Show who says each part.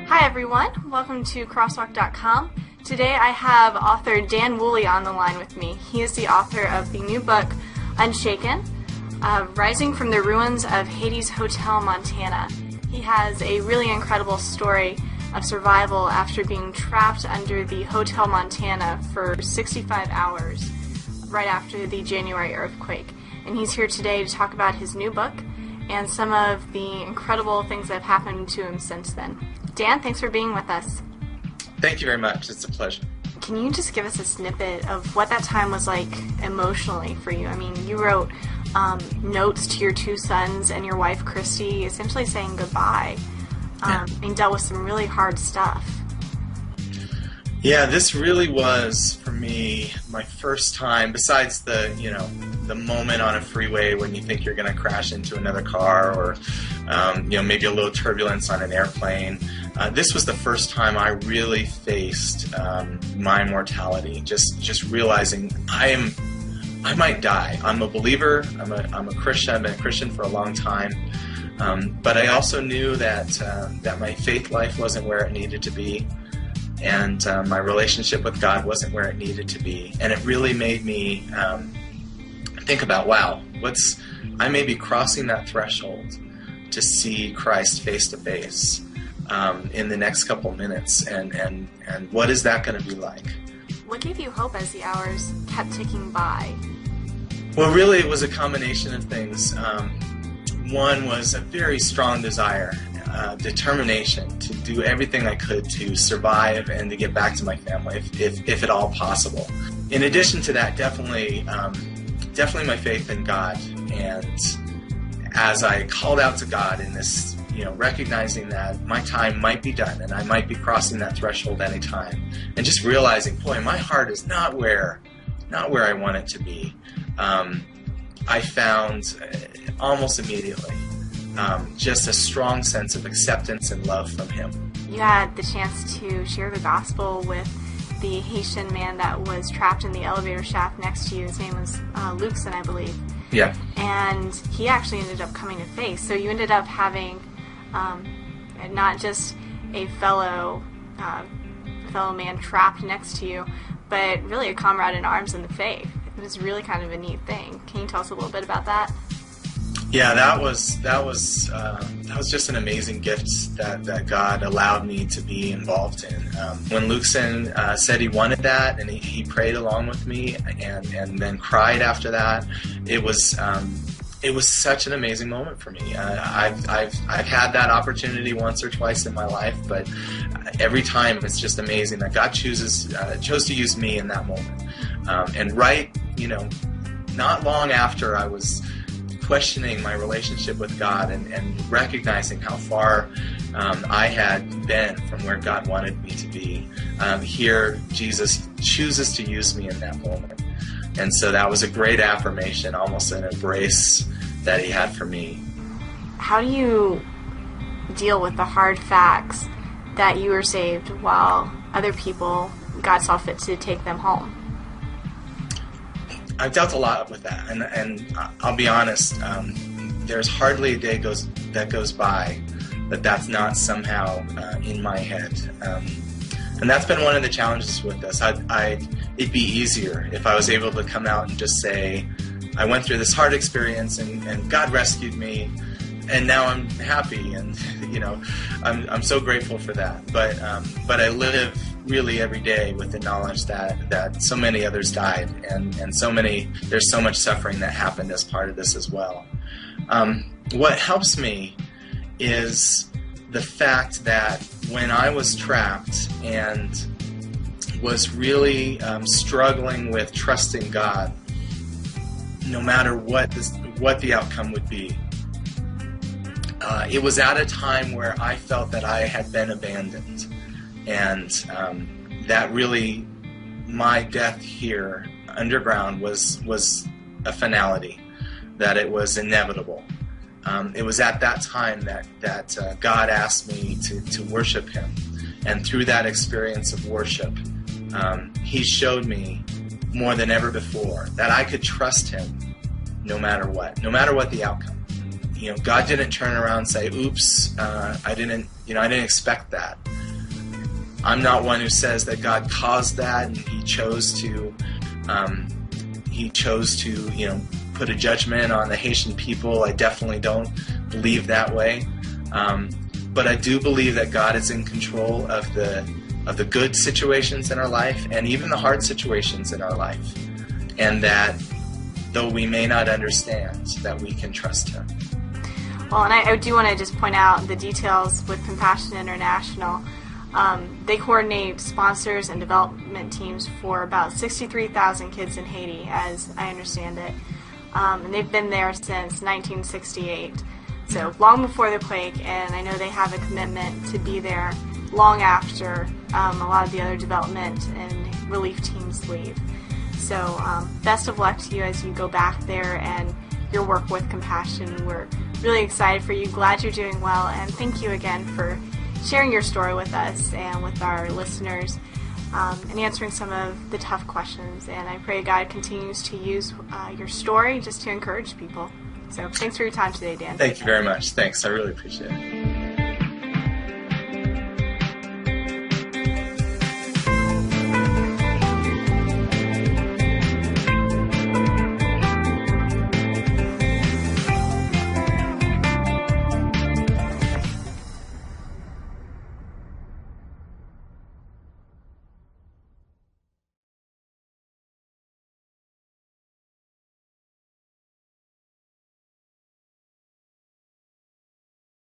Speaker 1: Hi everyone, welcome to crosswalk.com. Today I have author Dan Wolley on the line with me. He is the author of the new book, Unshaken, Rising from the Ruins of Haiti's Hotel Montana. He has a really incredible story of survival after being trapped under the Hotel Montana for 65 hours right after the January earthquake. And he's here today to talk about his new book and some of the incredible things that have happened to him since then. Dan, thanks for being with us.
Speaker 2: Thank you very much. It's a pleasure.
Speaker 1: Can you just give us a snippet of what that time was like emotionally for you? I mean, you wrote notes to your two sons and your wife, Christy, essentially saying goodbye, and dealt with some really hard stuff.
Speaker 2: Yeah, this really was, for me, my first time, besides the moment on a freeway when you think you're going to crash into another car or, maybe a little turbulence on an airplane. This was the first time I really faced my mortality, just realizing I might die. I'm a believer, I'm a Christian, I've been a Christian for a long time, but I also knew that my faith life wasn't where it needed to be, and my relationship with God wasn't where it needed to be, and it really made me think about, wow, I may be crossing that threshold to see Christ face to face in the next couple minutes, and what is that going to be like?
Speaker 1: What gave you hope as the hours kept ticking by?
Speaker 2: Well, really, it was a combination of things. One was a very strong desire, determination to do everything I could to survive and to get back to my family, if at all possible. In addition to that, definitely my faith in God. And as I called out to God in this, recognizing that my time might be done and I might be crossing that threshold any time, and just realizing, boy, my heart is not where I want it to be. I found almost immediately just a strong sense of acceptance and love from Him.
Speaker 1: You had the chance to share the gospel with the Haitian man that was trapped in the elevator shaft next to you. His name was Luxon, I believe.
Speaker 2: Yeah.
Speaker 1: And he actually ended up coming to faith. So you ended up having not just a fellow man trapped next to you, but really a comrade in arms in the faith. It was really kind of a neat thing. Can you tell us a little bit about that?
Speaker 2: Yeah, that was just an amazing gift that God allowed me to be involved in. When Luxon said he wanted that, and he prayed along with me, and then cried after that, it was such an amazing moment for me. I've had that opportunity once or twice in my life, but every time it's just amazing that God chose to use me in that moment. And not long after I was questioning my relationship with God and recognizing how far I had been from where God wanted me to be, here Jesus chooses to use me in that moment. And so that was a great affirmation, almost an embrace that He had for me.
Speaker 1: How do you deal with the hard facts that you were saved while other people, God saw fit to take them home?
Speaker 2: I've dealt a lot with that, and I'll be honest, there's hardly a day that goes by that's not somehow in my head. And that's been one of the challenges with this. It'd be easier if I was able to come out and just say, I went through this hard experience and God rescued me, and now I'm happy, and I'm so grateful for that. But I live really every day with the knowledge that so many others died, and there's so much suffering that happened as part of this as well. What helps me is the fact that when I was trapped and was really struggling with trusting God, no matter what the outcome would be, it was at a time where I felt that I had been abandoned, and that really, my death here underground was a finality, that it was inevitable. It was at that time that God asked me to worship Him, and through that experience of worship, He showed me more than ever before that I could trust Him no matter what the outcome. God didn't turn around and say, "Oops, I didn't expect that." I'm not one who says that God caused that and He chose to put a judgment on the Haitian people. I definitely don't believe that way. But I do believe that God is in control of the good situations in our life and even the hard situations in our life, and that though we may not understand, that we can trust Him.
Speaker 1: Well, and I do want to just point out the details with Compassion International. They coordinate sponsors and development teams for about 63,000 kids in Haiti, as I understand it. And they've been there since 1968, so long before the quake, and I know they have a commitment to be there long after a lot of the other development and relief teams leave. So best of luck to you as you go back there and your work with Compassion. We're really excited for you, glad you're doing well, and thank you again for sharing your story with us and with our listeners, and answering some of the tough questions. And I pray God continues to use your story just to encourage people. So thanks for your time today, Dan.
Speaker 2: Thank you very much. Thanks. I really appreciate it.